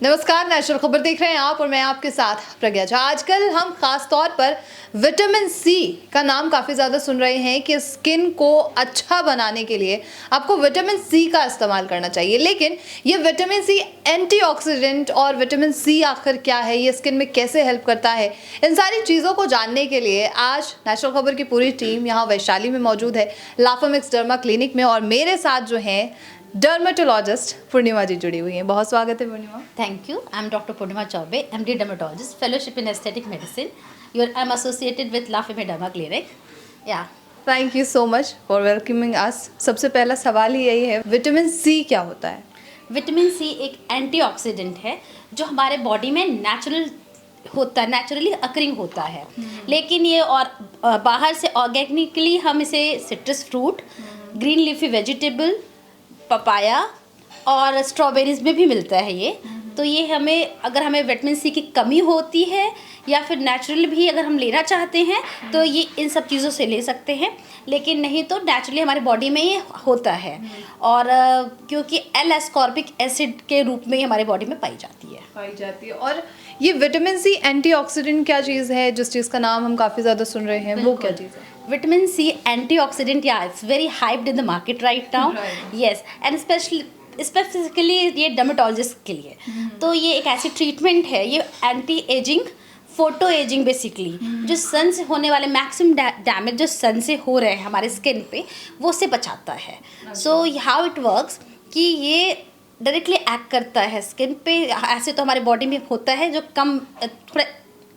नमस्कार, नेशनल खबर देख रहे हैं आप और मैं आपके साथ प्रज्ञा झा। आजकल हम खास तौर पर विटामिन सी का नाम काफ़ी ज़्यादा सुन रहे हैं कि स्किन को अच्छा बनाने के लिए आपको विटामिन सी का इस्तेमाल करना चाहिए। लेकिन ये विटामिन सी एंटीऑक्सीडेंट और विटामिन सी आखिर क्या है, ये स्किन में कैसे हेल्प करता है, इन सारी चीज़ों को जानने के लिए आज नेशनल खबर की पूरी टीम यहाँ वैशाली में मौजूद है, लाफामिक्स डर्मा क्लिनिक में। और मेरे साथ जो हैं डर्मेटोलॉजिस्ट पूर्णिमा जी जुड़ी हुई हैं। बहुत स्वागत है पूर्णिमा। Thank you. I'm Dr. Purnima Chaube, MD Dermatologist, Fellowship in Aesthetic Medicine. I'm associated with La Femme Derma Clinic. Yeah. Thank you so much for welcoming us. सबसे पहला सवाल ही यही है, विटामिन सी क्या होता है? विटामिन सी एक antioxidant है जो हमारे बॉडी में नेचुरली अकरिंग होता है। लेकिन ये और बाहर से ऑर्गेनिकली हम इसे citrus fruit, green leafy vegetable, papaya और स्ट्रॉबेरीज में भी मिलता है ये। तो ये अगर हमें विटामिन सी की कमी होती है या फिर नेचुरल भी अगर हम लेना चाहते हैं तो ये इन सब चीज़ों से ले सकते हैं। लेकिन नहीं तो नेचुरली हमारी बॉडी में ये होता है। और क्योंकि एल एस्कॉर्बिक एसिड के रूप में हमारी बॉडी में पाई जाती है। और ये विटामिन सी एंटीऑक्सीडेंट क्या चीज़ है, जिस चीज़ का नाम हम काफ़ी ज़्यादा सुन रहे हैं, वो क्या चीज़ है? विटामिन सी एंटीऑक्सीडेंट, या it's very hyped in the market right now. Yes, and specifically ये डर्मेटोलॉजिस्ट के लिए। तो ये एक ऐसी ट्रीटमेंट है, ये anti ageing, photo ageing basically, जो सन से होने वाले मैक्सिमम डैमेज जो सन से हो रहे हैं हमारे स्किन पे, वो से बचाता है। सो हाउ इट वर्क्स कि ये डायरेक्टली एक्ट करता है स्किन पे। ऐसे तो हमारे बॉडी में होता है जो कम, थोड़ा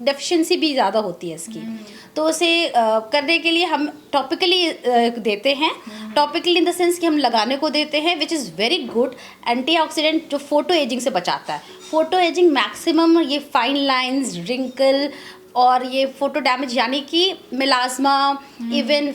डेफिशिएंसी भी ज़्यादा होती है इसकी। तो उसे करने के लिए हम टॉपिकली देते हैं। टॉपिकली इन द सेंस कि हम लगाने को देते हैं, which is very good antioxidant, जो फोटो एजिंग से बचाता है। फोटो एजिंग मैक्सिमम ये फाइन लाइंस, रिंकल और ये फोटो डैमेज यानी कि मेलास्मा, इवन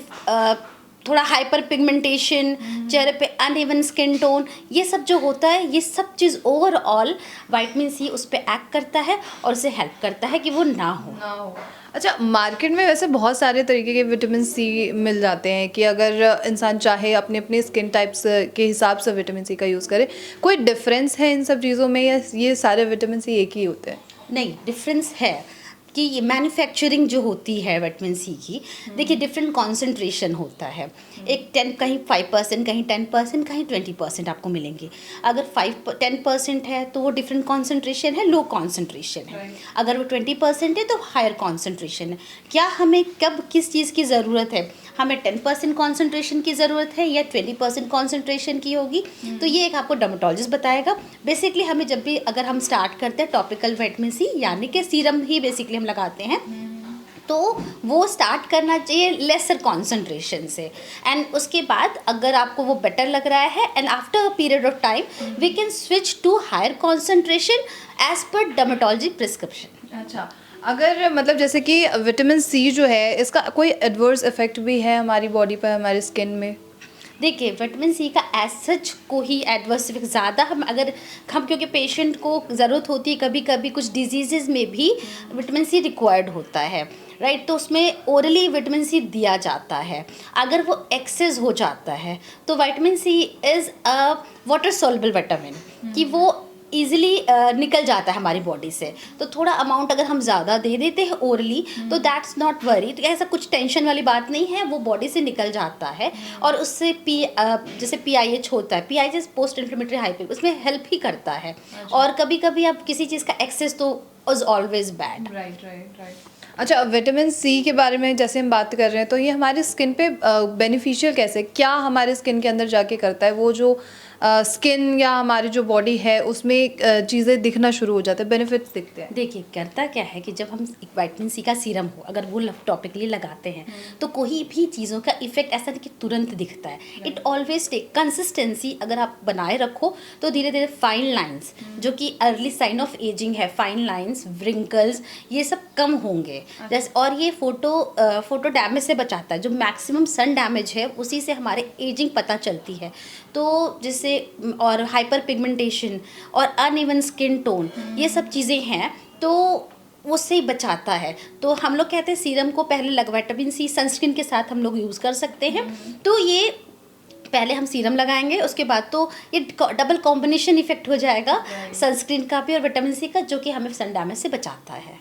थोड़ा हाइपर पिगमेंटेशन, चेहरे पे अनइवन स्किन टोन, ये सब जो होता है, ये सब चीज़ ओवरऑल विटामिन सी उस पर एक्ट करता है और उसे हेल्प करता है कि वो ना हो। अच्छा, मार्केट में वैसे बहुत सारे तरीके के विटामिन सी मिल जाते हैं कि अगर इंसान चाहे अपने अपने स्किन टाइप्स के हिसाब से विटामिन सी का यूज़ करे। कोई डिफरेंस है इन सब चीज़ों में या ये सारे विटामिन सी एक ही होते हैं? नहीं, डिफरेंस है कि ये मैन्युफैक्चरिंग जो होती है विटामिन सी की, देखिए डिफरेंट कॉन्सेंट्रेशन होता है। एक 10 कहीं 5%, कहीं 10%, कहीं 20% आपको मिलेंगे। अगर 10% है तो वो डिफरेंट कॉन्सेंट्रेशन है, लो कॉन्सेंट्रेशन है। अगर वो 20% है तो हायर कॉन्सेंट्रेशन है। क्या हमें कब किस चीज़ की ज़रूरत है, हमें 10% कॉन्सेंट्रेशन की ज़रूरत है या 20% कॉन्सेंट्रेशन की होगी, तो ये एक आपको डर्मेटोलॉजिस्ट बताएगा। बेसिकली हमें जब भी अगर हम स्टार्ट करते हैं टॉपिकल विटामिन सी यानी कि सीरम ही बेसिकली हम लगाते हैं, तो वो स्टार्ट करना चाहिए लेसर कॉन्सेंट्रेशन से। एंड उसके बाद अगर आपको वो बेटर लग रहा है, and after a period of time we can switch to higher concentration as per dermatology prescription. अच्छा, अगर मतलब जैसे कि विटामिन सी जो है, इसका कोई एडवर्स इफेक्ट भी है हमारी बॉडी पर, हमारी स्किन में? देखिए, विटामिन सी का एज सच कोई एडवर्स इफेक्ट ज़्यादा हम क्योंकि पेशेंट को ज़रूरत होती है, कभी कभी कुछ डिजीज़ में भी विटामिन सी रिक्वायर्ड होता है, राइट। तो उसमें ओरली विटामिन सी दिया जाता है। अगर वो एक्सेस हो जाता है तो vitamin C is a water soluble vitamin, कि वो ईजिली निकल जाता है हमारी बॉडी से। तो थोड़ा अमाउंट अगर हम ज़्यादा दे देते हैं ओरली तो दैट्स नॉट वरी, तो ऐसा कुछ टेंशन वाली बात नहीं है, वो बॉडी से निकल जाता है। और उससे जैसे PIH होता है, PIH पोस्ट इन्फ्लेमेटरी हाइपर, उसमें हेल्प ही करता है। और कभी कभी अब किसी चीज़ का एक्सेस तो इज़ ऑलवेज बैड। राइट। अच्छा, विटामिन सी के बारे में जैसे हम बात कर रहे हैं, तो ये हमारी स्किन पे बेनिफिशियल कैसे, क्या हमारे स्किन के अंदर जाके करता है? वो जो स्किन या हमारी जो बॉडी है उसमें चीज़ें दिखना शुरू हो जाते हैं, बेनिफिट्स दिखते हैं। देखिए, करता क्या है कि जब हम एक विटामिन सी का सीरम हो अगर वो टॉपिकली लगाते हैं तो कोई भी चीज़ों का इफेक्ट ऐसा नहीं कि तुरंत दिखता है। इट ऑलवेज टेक कंसिस्टेंसी, अगर आप बनाए रखो तो धीरे धीरे फाइन लाइंस, जो कि अर्ली साइन ऑफ एजिंग है, फाइन लाइंस, रिंकल्स, ये सब कम होंगे। जैसे और ये फोटो डैमेज से बचाता है, जो मैक्सिमम सन डैमेज है उसी से हमारे एजिंग पता चलती है। तो जिससे और हाइपर पिगमेंटेशन और अनइवन स्किन टोन, ये सब चीज़ें हैं, तो उससे ही बचाता है। तो हम लोग कहते हैं सीरम को पहले विटामिन सी सनस्क्रीन के साथ हम लोग यूज़ कर सकते हैं। तो ये पहले हम सीरम लगाएंगे, उसके बाद तो ये डबल कॉम्बिनेशन इफेक्ट हो जाएगा सनस्क्रीन का भी और विटामिन सी का, जो कि हमें सन डैमेज से बचाता है।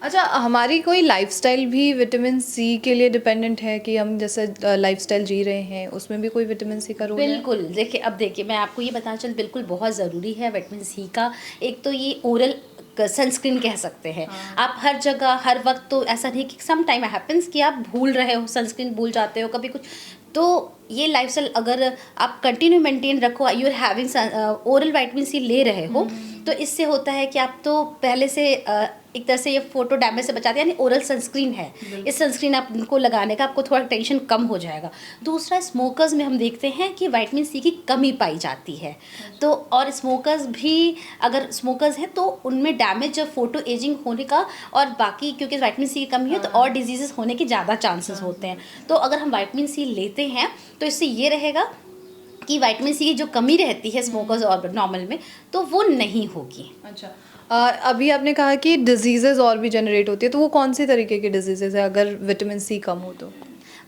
अच्छा, हमारी कोई लाइफस्टाइल भी विटामिन सी के लिए डिपेंडेंट है कि हम जैसे लाइफस्टाइल जी रहे हैं उसमें भी कोई विटामिन सी का रोल है? बिल्कुल, देखिए अब देखिए मैं आपको ये बताना चाहूँ, बिल्कुल बहुत ज़रूरी है विटामिन सी का। एक तो ये ओरल सनस्क्रीन कह सकते हैं। आप हर जगह हर वक्त, तो ऐसा नहीं कि सम टाइम हैपेंस कि आप भूल रहे हो, सनस्क्रीन भूल जाते हो कभी कुछ, तो ये लाइफस्टाइल अगर आप कंटिन्यू मेंटेन रखो, you are having oral vitamin C ले रहे हो, तो इससे होता है कि आप तो पहले से एक तरह से ये फोटो डैमेज से बचाते हैं, यानी ओरल सनस्क्रीन है, इस सनस्क्रीन आपको लगाने का आपको थोड़ा टेंशन कम हो जाएगा। दूसरा, स्मोकर्स में हम देखते हैं कि विटामिन सी की कमी पाई जाती है, तो और स्मोकर्स भी अगर स्मोकर्स हैं तो उनमें डैमेज फोटो एजिंग होने का और बाकी, क्योंकि विटामिन सी की कमी है तो और डिजीजेस होने के ज़्यादा चांसेस होते हैं। तो अगर हम विटामिन सी लेते हैं तो इससे ये रहेगा कि विटामिन सी की जो कमी रहती है स्मोकर्स और नॉर्मल में, तो वो नहीं होगी। अच्छा, अभी आपने कहा कि डिजीजेज और भी जनरेट होती है, तो वो कौन सी तरीके की डिजीजेज है अगर विटामिन सी कम हो तो?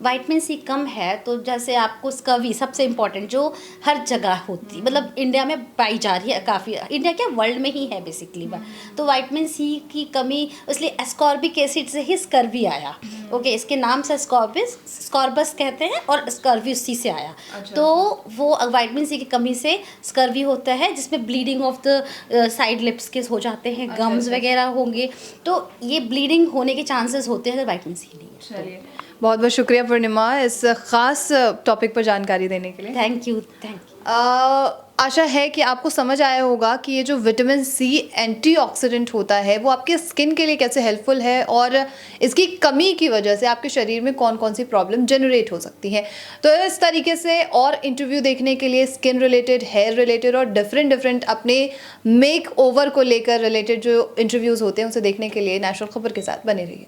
विटामिन सी कम है तो जैसे आपको स्कर्वी सबसे इम्पॉर्टेंट, जो हर जगह होती, मतलब इंडिया में पाई जा रही है काफ़ी, इंडिया क्या वर्ल्ड में ही है बेसिकली। तो विटामिन सी की कमी, इसलिए एस्कॉर्बिक एसिड से ही स्कर्वी आया। ओके, इसके नाम से स्कॉर्बस कहते हैं और स्कर्वी उसी से आया। तो वो विटामिन सी की कमी से स्कर्वी होता है, जिसमें bleeding of the side lips के हो जाते हैं, गम्स वगैरह होंगे, तो ये ब्लीडिंग होने के चांसेस होते हैं अगर विटामिन सी नहीं है। चलिए, बहुत बहुत शुक्रिया पूर्णिमा इस ख़ास टॉपिक पर जानकारी देने के लिए। Thank you. आशा है कि आपको समझ आया होगा कि ये जो विटामिन सी एंटीऑक्सीडेंट होता है वो आपके स्किन के लिए कैसे हेल्पफुल है और इसकी कमी की वजह से आपके शरीर में कौन कौन सी प्रॉब्लम जनरेट हो सकती है। तो इस तरीके से और इंटरव्यू देखने के लिए स्किन रिलेटेड, हेयर रिलेटेड और डिफरेंट अपने मेक ओवर को लेकर रिलेटेड जो इंटरव्यूज़ होते हैं उसे देखने के लिए नेशनल खबर के साथ बने रहिए।